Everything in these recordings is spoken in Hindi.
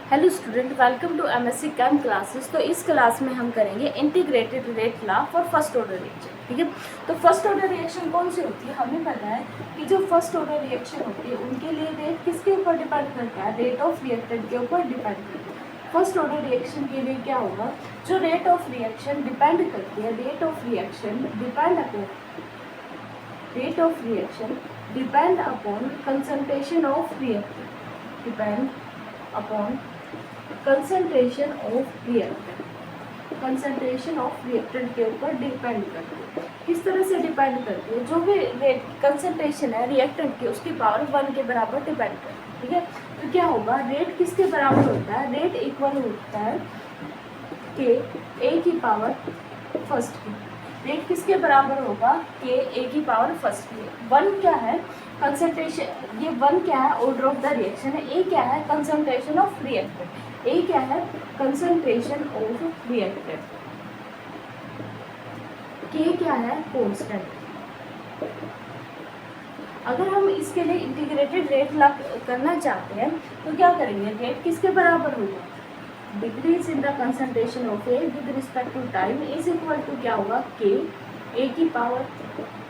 Hello student, welcome to MSc chem classes. तो इस क्लास में हम करेंगे integrated rate law for first order reaction. ठीक है, तो फर्स्ट ऑर्डर रिएक्शन कौन सी होती है, हमें पता है कि जो फर्स्ट ऑर्डर रिएक्शन होती है उनके लिए रेट किसके ऊपर डिपेंड करता है, रेट ऑफ रिएक्टेंट के ऊपर डिपेंड करता है। फर्स्ट ऑर्डर रिएक्शन के लिए क्या होगा, जो रेट ऑफ रिएक्शन डिपेंड करती है, rate of reaction depend upon concentration of reactant, depend upon concentration of reactant के ऊपर डिपेंड करती है। किस तरह से डिपेंड करती है, जो भी रेट कंसंट्रेशन है रिएक्टेंट की उसकी पावर 1 के बराबर डिपेंड करती है। ठीक है, तो क्या होगा, रेट किसके बराबर होता है, रेट इक्वल होता है के ए की पावर फर्स्ट की। रेट किसके बराबर होगा, के ए की पावर फर्स्ट की। 1 क्या है कंसंट्रेशन, ये 1 क्या है, ऑर्डर ऑफ द रिएक्शन है। ए क्या है, कंसंट्रेशन ऑफ रिएक्टेंट। ए क्या है, कंसंट्रेशन ऑफ रिएक्टेंट। के क्या है, कांस्टेंट। अगर हम इसके लिए इंटीग्रेटेड रेट करना चाहते हैं तो क्या करेंगे, रेट किसके बराबर होगा, decrease in the concentration of A with respect to time is equal to क्या होगा, के ए की पावर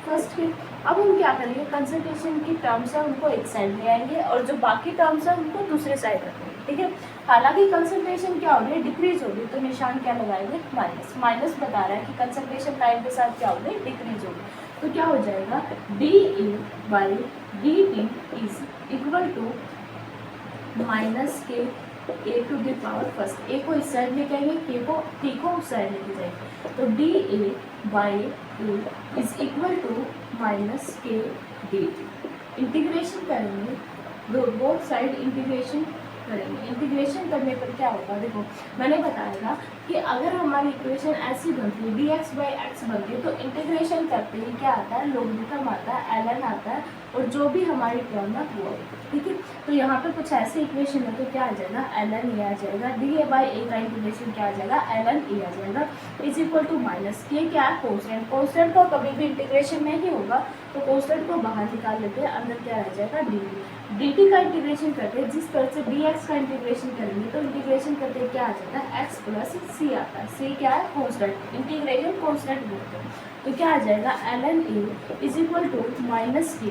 फर्स्ट के। अब हम क्या करेंगे, कंसंट्रेशन की टर्म्स है उनको एक साइड ले आएंगे और जो बाकी टर्म्स है उनको दूसरे साइड रखेंगे। ठीक है, हालांकि कंसंट्रेशन क्या हो रही है, डिक्रीज हो रही है, तो निशान क्या लगाएंगे, माइनस। माइनस बता रहा है कि कंसंट्रेशन टाइम के साथ क्या हो रही है, डिक्रीज हो रही है। तो क्या हो जाएगा, D A by D T is equal to minus K A to the power first. A को इस साइड लेके आएंगे, के को टी को उस साइड लेके जाएंगे, तो D A by A is equal to minus K D T. Integration करेंगे, बोथ साइड इंटीग्रेशन करेंगे। इंटीग्रेशन करने पर क्या होगा, देखो मैंने बताया था कि अगर हमारी इक्वेशन ऐसी बनती है, डी एक्स बाई एक्स बनती है, तो इंटीग्रेशन करते ही क्या आता है, लोगरिथम आता है, एल एन आता है, और जो भी हमारी टर्म है वो। ठीक है, तो यहाँ पे कुछ ऐसे इक्वेशन है तो क्या आ जाएगा, एल एन ए आ जाएगा, डी ए बाई ए का इंटीग्रेशन क्या आ जाएगा, एल एन ए आ जाएगा, इज इक्वल टू माइनस के क्या है, कॉन्स्टेंट। कॉन्स्टेंट का कभी भी इंटीग्रेशन नहीं होगा तो कॉन्स्टेंट को बाहर निकाल लेते हैं, अंदर क्या रह जाएगा, डी डी टी का इंटीग्रेशन करते हैं। जिस तरह से डी एक्स का इंटीग्रेशन करेंगे तो इंटीग्रेशन करते क्या आ जाता है, एक्स प्लस सी आता है। सी क्या है, कॉन्स्टेंट, इंटीग्रेशन कॉन्स्टेंट बोलते हैं। तो क्या आ जाएगा, L N A is equal to minus K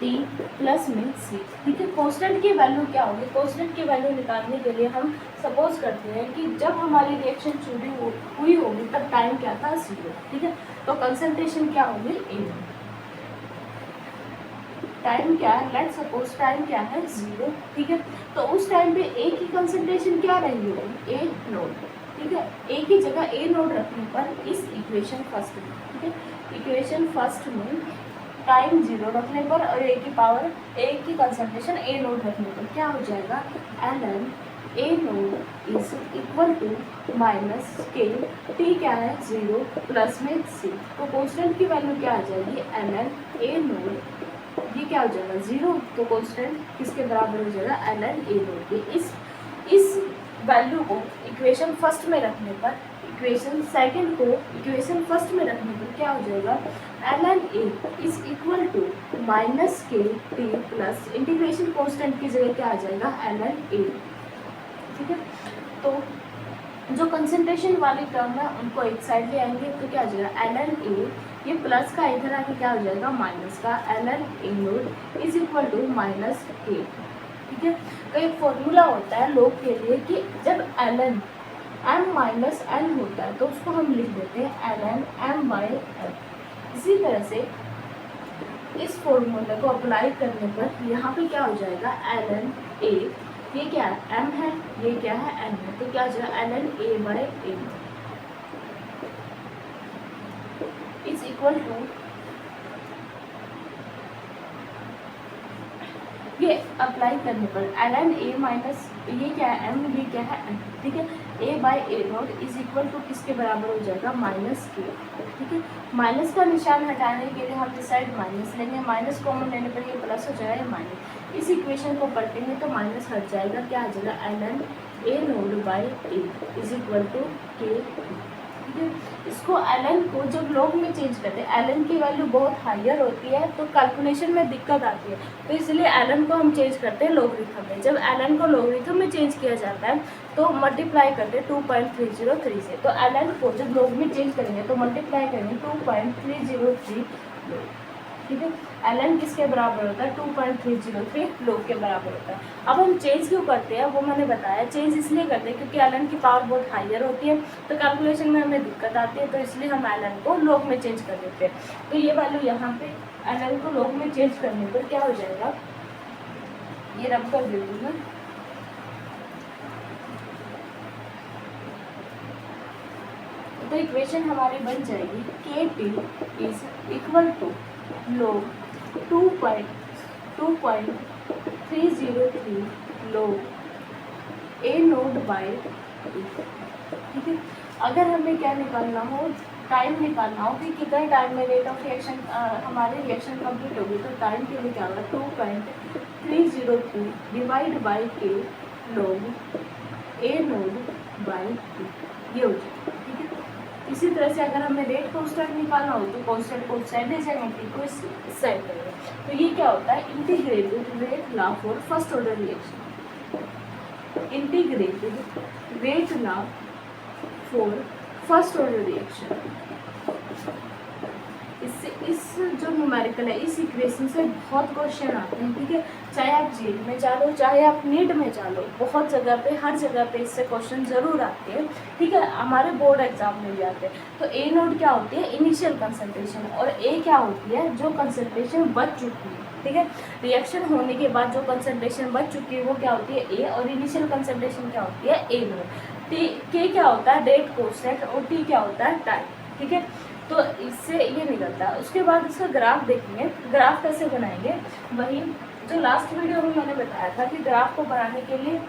T plus में सी। ठीक है, कॉन्स्टेंट की वैल्यू क्या होगी, कॉन्स्टेंट की वैल्यू निकालने के लिए हम सपोज करते हैं कि जब हमारी रिएक्शन शुरू हुई होगी तब टाइम क्या था, 0। ठीक है, तो कंसंट्रेशन क्या होगी, ए। टाइम क्या है, लेट्स सपोज टाइम क्या है, 0। ठीक है, तो उस टाइम पे ए की कंसंट्रेशन क्या रही होगी, ए नोड। ठीक है, ए की जगह ए नोड रखने पर इस इक्वेशन फर्स्ट में, ठीक है, इक्वेशन फर्स्ट में टाइम 0 रखने पर और ए की पावर, ए की कंसंट्रेशन ए नोड रखने पर क्या हो जाएगा, L N A nought is equal to minus K T क्या है, 0 प्लस में सी। तो कॉन्स्टेंट की वैल्यू क्या आ जाएगी, एल एन ए नोड, ये क्या हो जाएगा, 0। तो कांस्टेंट किसके बराबर हो जाएगा, एल एन ए नोड के। इस वैल्यू को इक्वेशन फर्स्ट में रखने पर, इक्वेशन सेकंड को इक्वेशन फर्स्ट में रखने पर क्या हो जाएगा, L N A is equal to minus K T plus integration constant की जगह क्या आ जाएगा, एल एन ए। ठीक है, तो जो कंसंट्रेशन वाली टर्म है उनको एक साइड ले आएंगे तो क्या हो जाएगा, एल एन ए, ये प्लस का इधर आके क्या हो जाएगा, माइनस का, L N A nought is equal to minus K. ठीक है, तो एक फॉर्मूला होता है लोग के लिए कि जब L N M minus N होता है तो उसको हम लिख देते हैं L N M by N. इसी तरह से इस फॉर्मूले को अप्लाई करने पर यहाँ पे क्या हो जाएगा, एल एन ए, ये क्या है, एम है, ये क्या है, एन है, तो क्या हो जाएगा, L N A by A is equal to, ये अप्लाई करने पर एल एन ए माइनस ये क्या है, एम, ये क्या है, एन। ठीक है, a by a naught is equal to किसके बराबर हो जाएगा, माइनस के। ठीक है, माइनस का निशान हटाने के लिए हम इस साइड माइनस लेंगे, माइनस कॉमन लेने पर ये प्लस हो जाएगा, माइनस। इस इक्वेशन को पलटेंगे तो माइनस हट जाएगा, क्या आ जाएगा, L N A node by A is equal to K. ठीक है। इसको एलन को जब लॉग में चेंज करते हैं, एलन की वैल्यू बहुत हायर होती है तो कैलकुलेशन में दिक्कत आती है, तो इसलिए एलन को हम चेंज करते हैं लॉगरिथम में। जब एलन को लॉगरिथम में चेंज किया जाता है तो मल्टीप्लाई करते हैं 2.303 से, तो एलन को जब लॉग में चेंज करेंगे तो मल्टीप्लाई करेंगे 2.303 ठीक है। एलन किसके बराबर होता है, 2.303 लॉग के बराबर होता है। अब हम चेंज क्यों करते हैं वो मैंने बताया, चेंज इसलिए करते हैं क्योंकि एलन की पावर बहुत हायर होती है तो कैलकुलेशन में हमें दिक्कत आती है, तो इसलिए हम एलन को लॉग में चेंज कर देते हैं। तो ये वैल्यू यहाँ पे एलन को लॉग में चेंज करने पर क्या हो जाएगा, ये रब कर देती हूँ। तो इक्वेशन हमारी बन जाएगी KT is equal to log 2.303 log A nought by, ठीक है। अगर हमें क्या निकालना हो, टाइम निकालना हो कि कितने टाइम में रेट ऑफ रिएक्शन हमारी रिएक्शन कंप्लीट होगी, तो टाइम के लिए क्या होगा 2.303 डिवाइड बाई के log A nought by T, ये हो जाएगा, ठीक है। इसी तरह से अगर हमें रेट कांस्टेंट निकालना हो तो कांस्टेंट को साइड ले जाएंगे, टी को इस साइड करेंगे, तो ये क्या होता है integrated rate law for first order reaction, integrated rate law for first order reaction. इससे इस जो न्यूमेरिकल है इस इक्वेशन से बहुत क्वेश्चन आते हैं, ठीक है। चाहे आप जेल में चालो चाहे आप नीट में चालो, बहुत जगह पे हर जगह पे इससे क्वेश्चन जरूर आते हैं, ठीक है। हमारे बोर्ड एग्जाम में भी आते हैं। तो ए नोड क्या होती है, इनिशियल कंसंट्रेशन, और ए क्या होती है, जो कंसंट्रेशन बच चुकी है, ठीक है। रिएक्शन होने के बाद जो कंसंट्रेशन बच चुकी है वो क्या होती है ए, और इनिशियल कंसंट्रेशन क्या होती है ए नोड। टी के क्या होता है डेट कांस्टेंट, और टी क्या होता है टाइम, ठीक है। तो इससे ये निकलता है। उसके बाद इसका ग्राफ देखेंगे, ग्राफ कैसे बनाएंगे, वही जो लास्ट वीडियो में मैंने बताया था कि ग्राफ को बनाने के लिए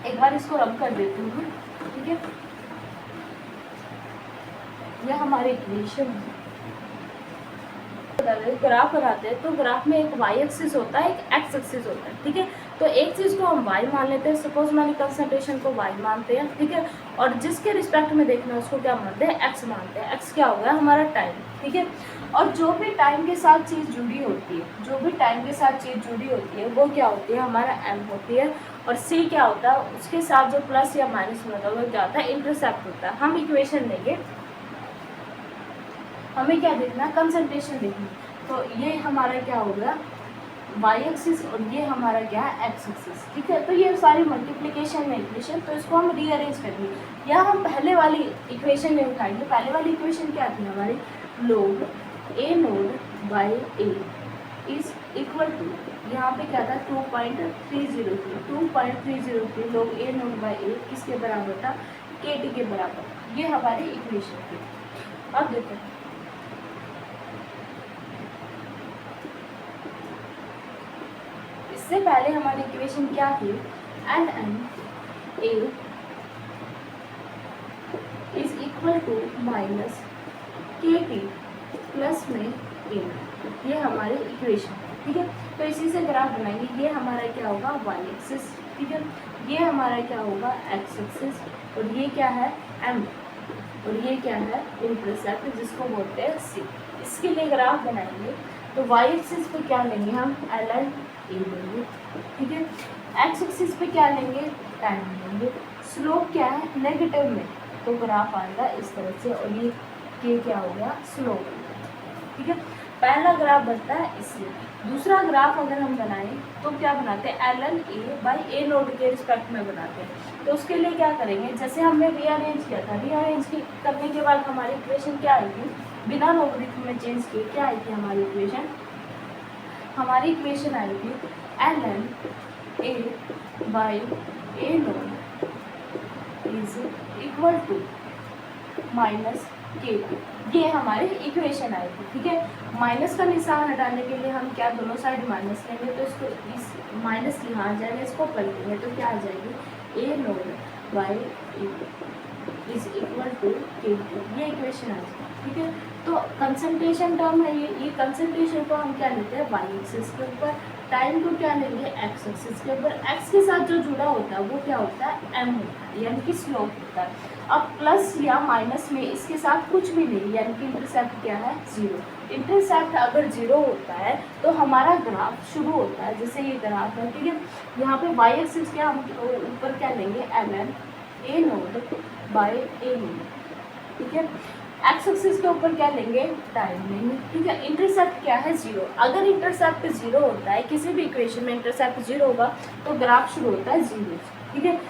एक बार इसको रब कर देती हूँ, ठीक है। यह हमारे इक्वेशन है, ग्राफ बनाते हैं तो ग्राफ में एक वाई एक्सिस होता है, एक एक्स एक्सिस होता है, ठीक है। तो एक चीज़ को हम y मान लेते हैं, सपोज मैंने कंसंट्रेशन को y मानते हैं, ठीक है। और जिसके रिस्पेक्ट में देखना है उसको क्या मानते हैं, x मानते हैं। x क्या हो गया हमारा टाइम, ठीक है। और जो भी टाइम के साथ चीज़ जुड़ी होती है, जो भी टाइम के साथ चीज़ जुड़ी होती है वो क्या होती है, हमारा m होती है। और c क्या होता है, उसके साथ जो प्लस या माइनस होता है वो क्या होता है, इंटरसेप्ट होता है। हम इक्वेशन लेंगे, हमें क्या देखना है, कंसंट्रेशन देखना। तो ये हमारा क्या होगा y एक्सिस, और ये हमारा क्या है x एक्सिस, ठीक है। तो ये सारी मल्टीप्लिकेशन में इक्वेशन, तो इसको हम रीअरेंज करेंगे, या हम पहले वाली इक्वेशन में उठाएंगे। पहले वाली इक्वेशन क्या थी हमारी, log a nought by a is equal to, यहाँ पे क्या था 2.303 log a nought by a किसके बराबर था, kt के बराबर। ये हमारी इक्वेशन थी। अब देखो इससे पहले हमारी इक्वेशन क्या थी, N N A is equal to minus K T plus में ए, ये हमारी इक्वेशन है, ठीक है। तो इसी से ग्राफ बनाएंगे, ये हमारा क्या होगा वाई एक्सिस, ठीक है। ये हमारा क्या होगा एक्स एक्सिस, और ये क्या है एम, और ये क्या है इंटरसेप्ट जिसको बोलते हैं सी। इसके लिए ग्राफ बनाएंगे तो वाई एक्सिस पे क्या लेंगे हम, एल एन ए लेंगे, ठीक है। एक्स एक्सिस पे क्या लेंगे, टाइम लेंगे। स्लोप क्या है नेगेटिव में, तो ग्राफ आएगा इस तरह से, और ये के क्या हो गया स्लोप, ठीक है। पहला ग्राफ बनता है इसलिए। दूसरा ग्राफ अगर हम बनाएं तो क्या बनाते हैं, L N A by A nought के रिस्पेक्ट में बनाते हैं। तो उसके लिए क्या करेंगे, जैसे हमने रीअरेंज किया था, रीअरेंज करने के बाद हमारी इक्वेशन क्या आई थी, बिना लॉगरिथम में चेंज किए क्या आई थी हमारी इक्वेशन, हमारी इक्वेशन आई थी L N A by A nought is equal to minus K, ये हमारी इक्वेशन आई थी, ठीक है। माइनस का निशान हटाने के लिए हम क्या दोनों साइड माइनस लेंगे, तो इसको इस माइनस यहाँ आ जाएगा, इसको पलटेंगे तो क्या आ जाएगी, a node by is equal to k, ये इक्वेशन आ जाएगी, ठीक है। तो कंसंट्रेशन टर्म है ये कंसंट्रेशन को हम क्या लेते हैं वाई एक्सिस के ऊपर, टाइम को क्या लेंगे एक्स एक्सिस के ऊपर, एक्स के साथ जो जुड़ा होता है वो क्या होता है एम होता है, यानी कि स्लोप होता है। अब प्लस या माइनस में इसके साथ कुछ भी नहीं, यानी कि इंटरसेप्ट क्या है जीरो। इंटरसेप्ट अगर जीरो होता है तो हमारा ग्राफ शुरू होता है, जैसे ये ग्राफ है, ठीक है। यहाँ पे वाई एक्सिस क्या हम ऊपर क्या लेंगे L N A nought by A nought, ठीक है। एक्स एक्सिस के ऊपर क्या लेंगे टाइम लेंगे, ठीक है। इंटरसेप्ट क्या है जीरो। अगर इंटरसेप्ट जीरो होता है किसी भी इक्वेशन में, इंटरसेप्ट जीरो होगा तो ग्राफ शुरू होता है जीरो, ठीक है।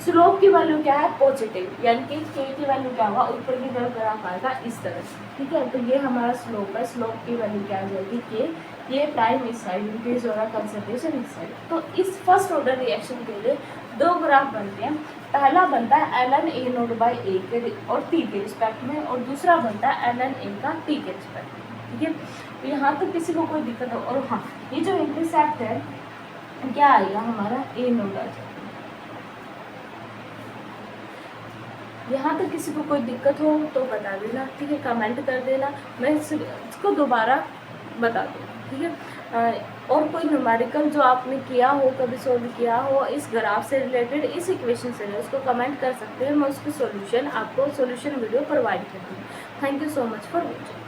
स्लोप की वैल्यू क्या है पॉजिटिव, यानी कि के की वैल्यू क्या होगा ऊपर की तरफ ग्राफ आएगा इस तरह से, ठीक है। तो ये हमारा स्लोप है, स्लोप की वैल्यू क्या आ जाएगी के, ये प्राइम इस साइड इंक्रीज हो रहा है, कंसंट्रेशन इस साइड। तो इस फर्स्ट ऑर्डर रिएक्शन के लिए दो ग्राफ बनते हैं, पहला बनता है l N A node by a k और टी के रिस्पेक्ट में, और दूसरा बनता है एल एन ए का टी के रिस्पेक्ट में, ठीक है। तो यहाँ तक किसी को कोई दिक्कत हो, और हाँ ये जो इंटरसेप्ट है क्या आएगा हमारा ए नोड आ जाएगा। यहाँ तक किसी को कोई दिक्कत हो तो बता देना, ठीक है, कमेंट कर देना, मैं इसको दोबारा बता दूँगी, ठीक है। और कोई न्यूमेरिकल जो आपने किया हो, कभी सॉल्व किया हो इस ग्राफ से रिलेटेड, इस इक्वेशन से रिलेटेड, उसको कमेंट कर सकते हैं, मैं उसकी सॉल्यूशन आपको सॉल्यूशन वीडियो प्रोवाइड कर दूँगी। Thank you so much for watching.